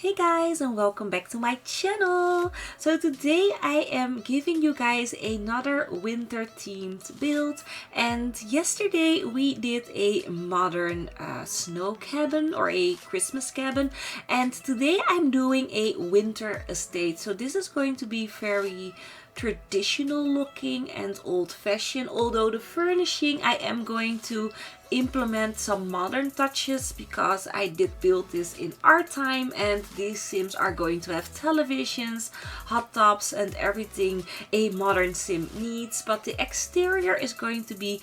Hey guys, and welcome back to my channel. So today I am giving you guys another winter themed build, and yesterday we did a modern snow cabin or a Christmas cabin, and today I'm doing a winter estate. So this is going to be very traditional looking and old-fashioned, although the furnishing I am going to implement some modern touches because I did build this in our time, and these sims are going to have televisions, hot tubs and everything a modern sim needs, but the exterior is going to be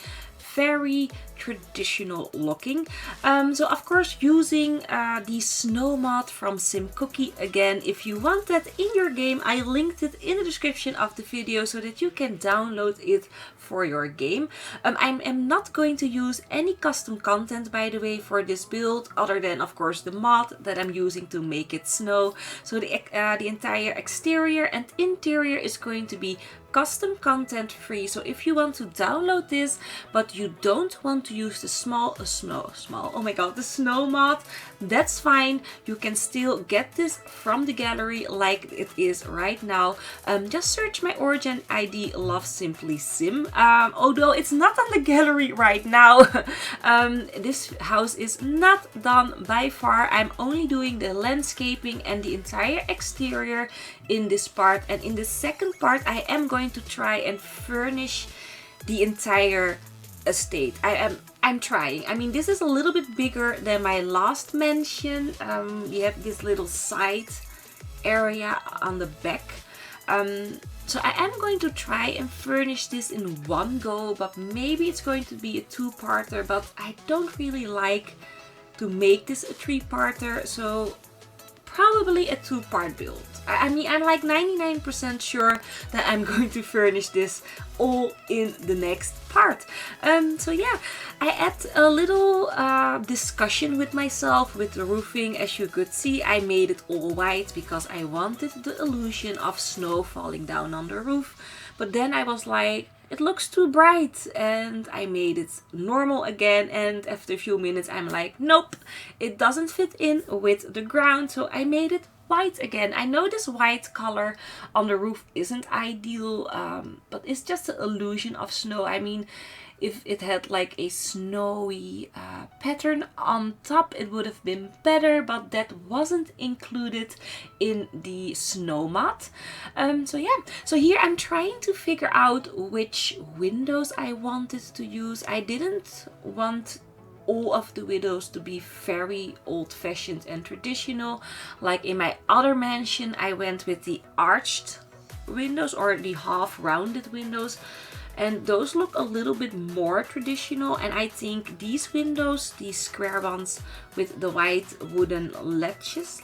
very traditional looking. So of course using the SnowMod from SimCookie. Again, if you want that in your game, I linked it in the description of the video so that you can download it for your game. I am not going to use any custom content, by the way, for this build, other than of course the mod that I'm using to make it snow. So the entire exterior and interior is going to be custom content free. So if you want to download this but you don't want to use the the snow mod, that's fine. You can still get this from the gallery like it is right now. Just search my origin ID LoveSimplySim. Although it's not on the gallery right now. This house is not done by far. I'm only doing the landscaping and the entire exterior in this part, and in the second part I am going to try and furnish the entire estate. I'm trying. I mean, this is a little bit bigger than my last mansion. We have this little side area on the back. So I am going to try and furnish this in one go, but maybe it's going to be a two-parter, but I don't really like to make this a three-parter, so probably a two-part build. I mean, I'm like 99% sure that I'm going to furnish this all in the next part. So yeah, I had a little discussion with myself with the roofing. As you could see, I made it all white because I wanted the illusion of snow falling down on the roof. But then I was like, it looks too bright, and I made it normal again, and after a few minutes I'm like, nope, it doesn't fit in with the ground, so I made it white again. I know this white color on the roof isn't ideal, but it's just the illusion of snow. I mean, if it had like a snowy pattern on top, it would have been better, but that wasn't included in the SnowMod. So yeah, so here I'm trying to figure out which windows I wanted to use. I didn't want all of the windows to be very old-fashioned and traditional. Like in my other mansion, I went with the arched windows or the half-rounded windows, and those look a little bit more traditional. And I think these windows, these square ones with the white wooden latches,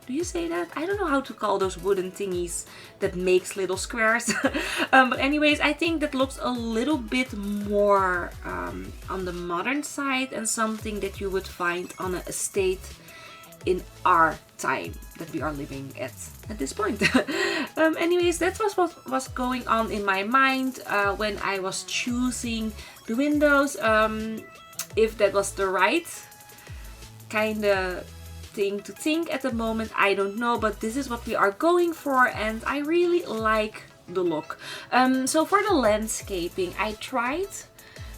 do you say that? I don't know how to call those wooden thingies that makes little squares. But anyways, I think that looks a little bit more on the modern side and something that you would find on an estate in our time that we are living at this point. Anyways, that was what was going on in my mind when I was choosing the windows. If that was the right kind of thing to think at the moment, I don't know, but this is what we are going for, and I really like the look. So for the landscaping, I tried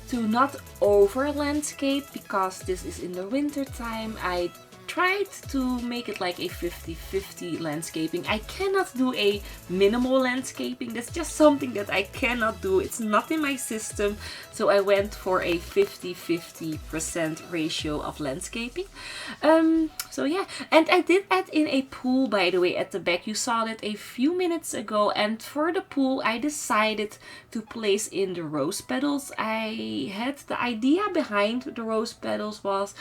to not over landscape because this is in the winter time. I tried to make it like a 50-50 landscaping. I cannot do a minimal landscaping. That's just something that I cannot do. It's not in my system. So I went for a 50-50% ratio of landscaping. So yeah, and I did add in a pool, by the way, at the back. You saw that a few minutes ago, and for the pool I decided to place in the rose petals. I had the idea behind the rose petals was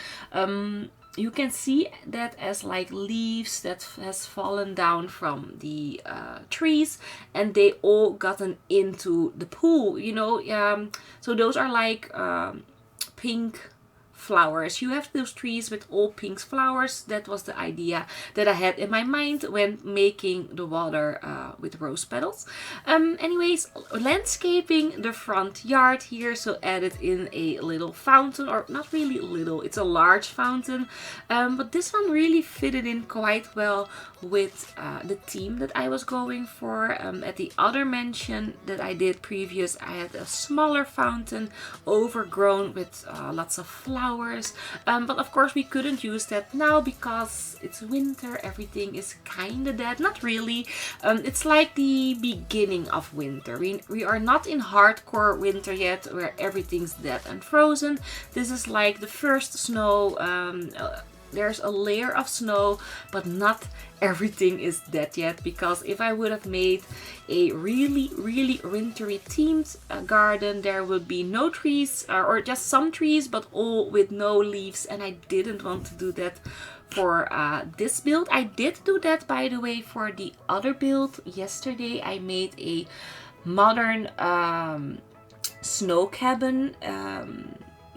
you can see that as like leaves that has fallen down from the trees, and they all gotten into the pool, you know. So those are like pink flowers. You have those trees with all pink flowers. That was the idea that I had in my mind when making the water with rose petals. Anyways, landscaping the front yard here, so added in a little fountain, or not really little, it's a large fountain, but this one really fitted in quite well with the theme that I was going for. At the other mansion that I did previous, I had a smaller fountain overgrown with lots of flowers, but of course we couldn't use that now because it's winter. Everything is kind of dead. Not really. It's like the beginning of winter. We are not in hardcore winter yet where everything's dead and frozen. This is like the first snow. There's a layer of snow, but not everything is dead yet, because if I would have made a really wintry themed garden, there would be no trees, or just some trees, but all with no leaves, and I didn't want to do that for this build. I did do that, by the way, for the other build. Yesterday I made a modern snow cabin.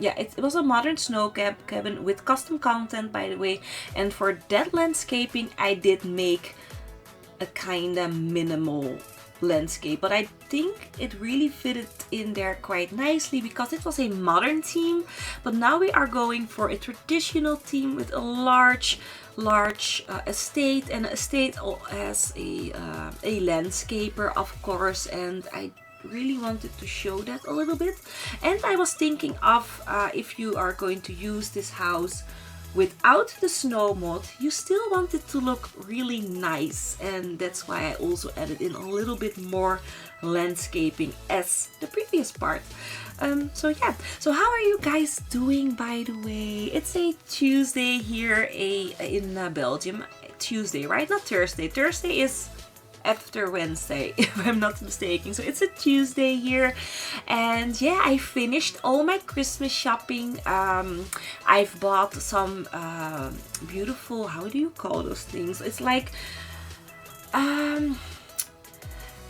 Yeah, it was a modern snow cabin with custom content, by the way. And for that landscaping, I did make a kind of minimal landscape. But I think it really fitted in there quite nicely because it was a modern theme. But now we are going for a traditional theme with a large estate. And estate as a landscaper, of course. And I really wanted to show that a little bit. And I was thinking of if you are going to use this house without the SnowMod, you still want it to look really nice, and that's why I also added in a little bit more landscaping as the previous part. So yeah, so how are you guys doing, by the way? It's a Tuesday here in Belgium. Tuesday, right? Not Thursday. Thursday is after Wednesday, if I'm not mistaken. So it's a Tuesday here, and yeah, I finished all my Christmas shopping. I've bought some beautiful, how do you call those things? It's like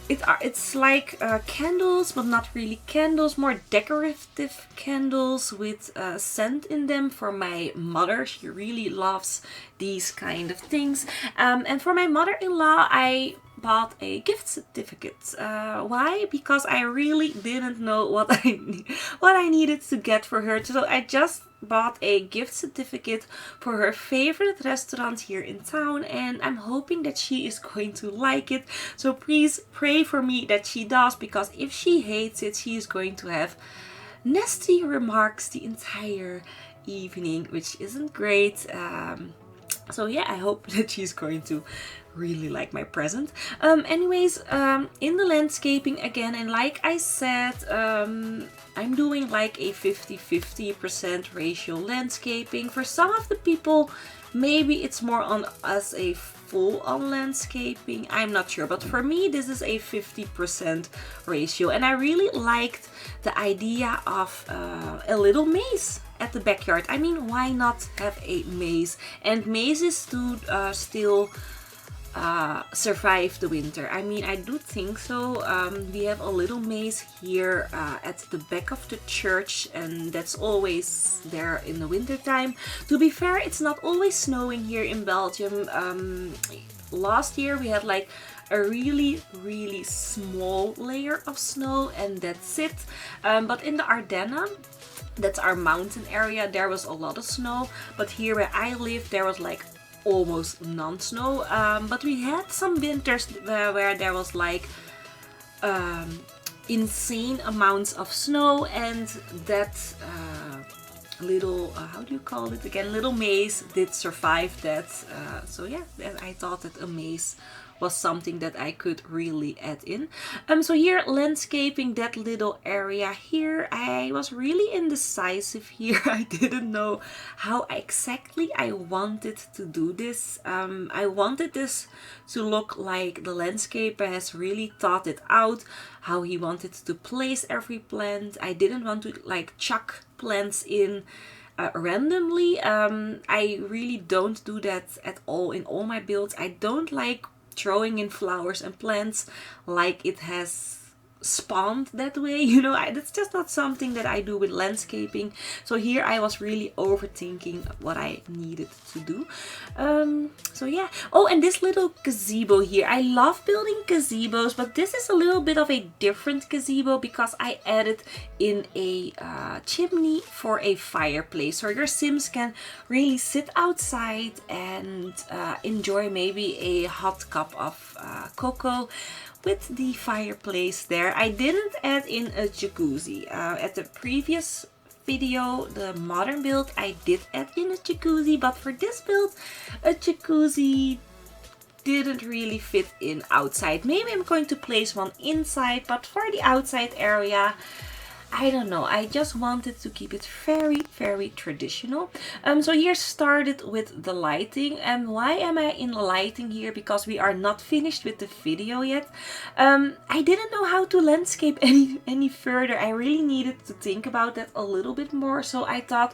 it's like candles, but not really candles, more decorative candles with scent in them for my mother. She really loves these kind of things. And for my mother-in-law, I bought a gift certificate. Why? Because I really didn't know what I needed to get for her. So I just bought a gift certificate for her favorite restaurant here in town, and I'm hoping that she is going to like it. So please pray for me that she does, because if she hates it, she is going to have nasty remarks the entire evening, which isn't great. So yeah, I hope that she's going to really like my present. Anyways, in the landscaping again, and like I said, I'm doing like a 50-50% ratio landscaping. For some of the people, maybe it's more on as a full-on landscaping, I'm not sure, but for me this is a 50% ratio, and I really liked the idea of a little maze at the backyard. I mean, why not have a maze? And mazes to still survive the winter. I mean, I do think so. We have a little maze here at the back of the church, and that's always there in the winter time. To be fair, it's not always snowing here in Belgium. Last year we had like a really small layer of snow, and that's it. But in the Ardennes, that's our mountain area, there was a lot of snow. But here where I live, there was like almost none snow. But we had some winters where there was like insane amounts of snow, and that little how do you call it again, little maze did survive that. So yeah, I thought that a maze was something that I could really add in. So here, landscaping that little area here, I was really indecisive here. I didn't know how exactly I wanted to do this. I wanted this to look like the landscaper has really thought it out, how he wanted to place every plant. I didn't want to like chuck plants in randomly. I really don't do that at all in all my builds. I don't like throwing in flowers and plants like it has spawned that way, you know. That's just not something that I do with landscaping. So here I was really overthinking what I needed to do. So yeah. Oh, and this little gazebo here, I love building gazebos, but this is a little bit of a different gazebo because I added in a chimney for a fireplace, so your Sims can really sit outside and enjoy maybe a hot cup of cocoa with the fireplace there. I didn't add in a jacuzzi. At the previous video, the modern build, I did add in a jacuzzi, but for this build, a jacuzzi didn't really fit in outside. Maybe I'm going to place one inside, but for the outside area, I don't know, I just wanted to keep it very, very traditional. So here started with the lighting. And why am I in lighting here? Because we are not finished with the video yet. I didn't know how to landscape any further. I really needed to think about that a little bit more. So I thought,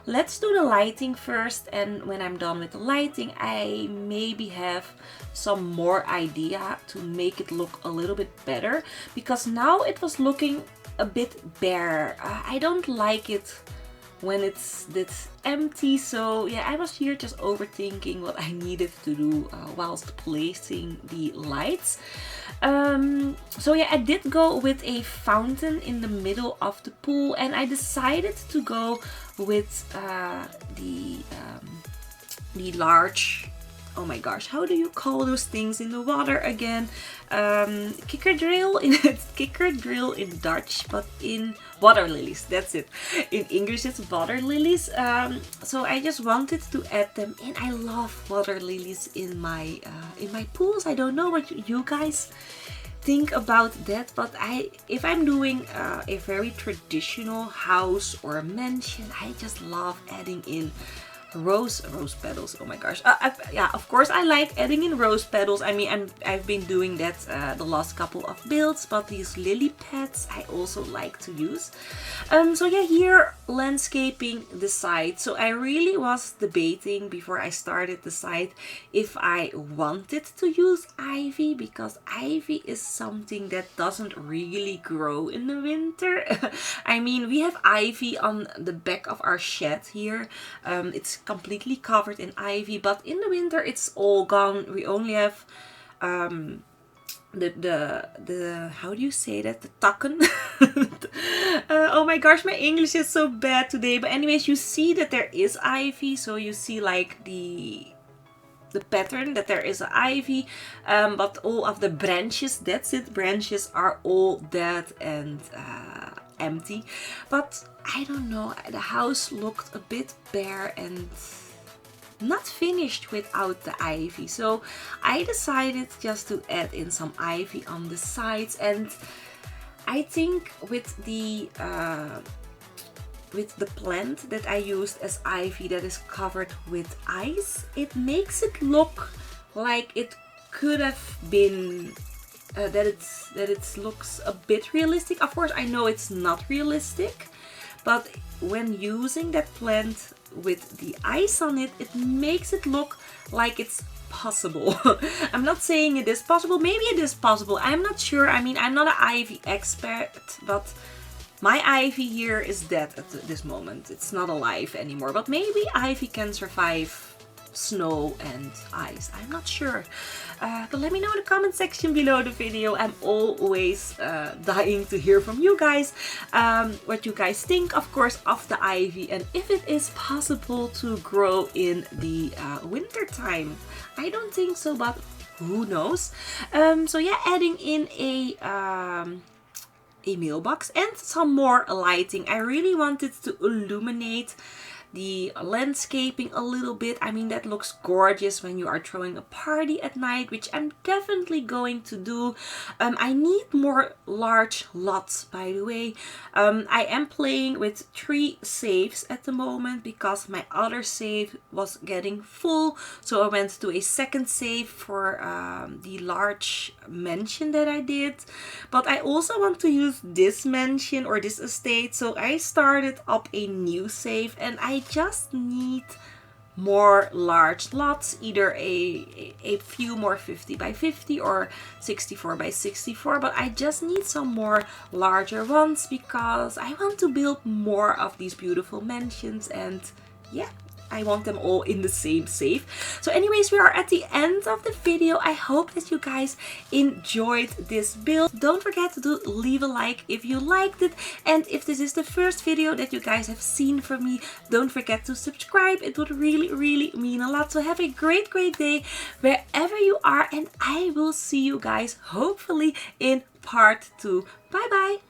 let's do the lighting first, and when I'm done with the lighting, I maybe have some more idea to make it look a little bit better, because now it was looking a bit bare. I don't like it when it's this empty. So yeah, I was here just overthinking what I needed to do whilst placing the lights. So yeah, I did go with a fountain in the middle of the pool, and I decided to go with the large, oh my gosh, how do you call those things in the water again? Kikker drill in Dutch, but in water lilies, that's it. In English it's water lilies. So I just wanted to add them, and I love water lilies in my pools. I don't know what you guys think about that, but if I'm doing a very traditional house or mansion, I just love adding in rose petals. Oh my gosh. Yeah, of course I like adding in rose petals. I mean, I've been doing that the last couple of builds, but these lily pads I also like to use. So yeah, here landscaping the side. So I really was debating before I started the site if I wanted to use ivy, because ivy is something that doesn't really grow in the winter. I mean, we have ivy on the back of our shed here. It's completely covered in ivy, but in the winter it's all gone. We only have the how do you say that, the takken. Oh my gosh, my English is so bad today. But anyways, you see that there is ivy, so you see like the pattern that there is an ivy, but all of the branches, that's it, branches are all dead and empty. But I don't know, the house looked a bit bare and not finished without the ivy, so I decided just to add in some ivy on the sides. And I think with the plant that I used as ivy that is covered with ice, it makes it look like it could have been that it looks a bit realistic. Of course I know it's not realistic, but when using that plant with the ice on it, it makes it look like it's possible. I'm not saying it is possible, maybe it is possible, I'm not sure. I mean, I'm not an ivy expert, but my ivy here is dead at this moment. It's not alive anymore, but maybe ivy can survive snow and ice. I'm not sure. But let me know in the comment section below the video. I'm always dying to hear from you guys what you guys think, of course, of the ivy, and if it is possible to grow in the winter time. I don't think so, but who knows. So yeah, adding in a mailbox and some more lighting. I really wanted to illuminate the landscaping a little bit. I mean, that looks gorgeous when you are throwing a party at night, which I'm definitely going to do. I need more large lots, by the way. I am playing with 3 saves at the moment because my other save was getting full, so I went to a second save for the large mansion that I did. But I also want to use this mansion or this estate, so I started up a new save, and I just need more large lots, either a few more 50 by 50 or 64 by 64, but I just need some more larger ones because I want to build more of these beautiful mansions, and yeah, I want them all in the same safe. So anyways, we are at the end of the video. I hope that you guys enjoyed this build. Don't forget to leave a like if you liked it. And if this is the first video that you guys have seen from me, don't forget to subscribe. It would really, really mean a lot. So have a great, great day wherever you are. And I will see you guys hopefully in part 2. Bye bye.